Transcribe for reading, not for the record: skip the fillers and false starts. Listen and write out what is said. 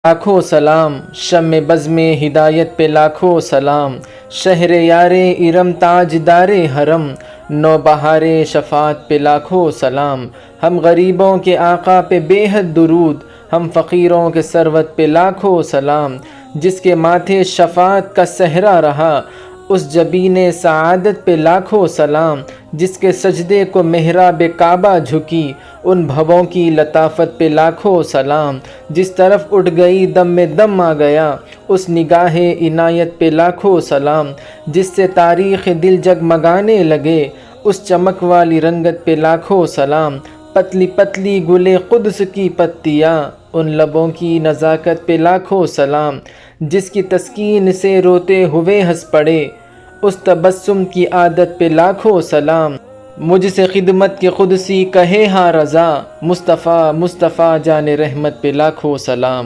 لاکھوں سلام، شم بزم ہدایت پہ لاکھوں سلام، شہر یار ارم تاجدار حرم، نو بہار شفاعت پہ لاکھوں سلام۔ ہم غریبوں کے آقا پہ بے حد درود، ہم فقیروں کے سروت پہ لاکھوں سلام۔ جس کے ماتھے شفاعت کا صحرا رہا، اس جبین سعادت پہ لاکھوں سلام۔ جس کے سجدے کو محراب کعبہ جھکی، ان بھووں کی لطافت پہ لاکھوں سلام۔ جس طرف اٹھ گئی دم میں دم آ گیا، اس نگاہ عنایت پہ لاکھوں سلام۔ جس سے تاریخ دل جگمگانے لگے، اس چمک والی رنگت پہ لاکھوں سلام۔ پتلی پتلی گل قدس کی پتیاں، ان لبوں کی نزاکت پہ لاکھوں سلام۔ جس کی تسکین سے روتے ہوئے ہنس پڑے، اس تبسم کی عادت پہ لاکھوں سلام۔ مجھ سے خدمت کے قدسی کہے ہاں رضا، مصطفیٰ مصطفیٰ جان رحمت پہ لاکھوں سلام۔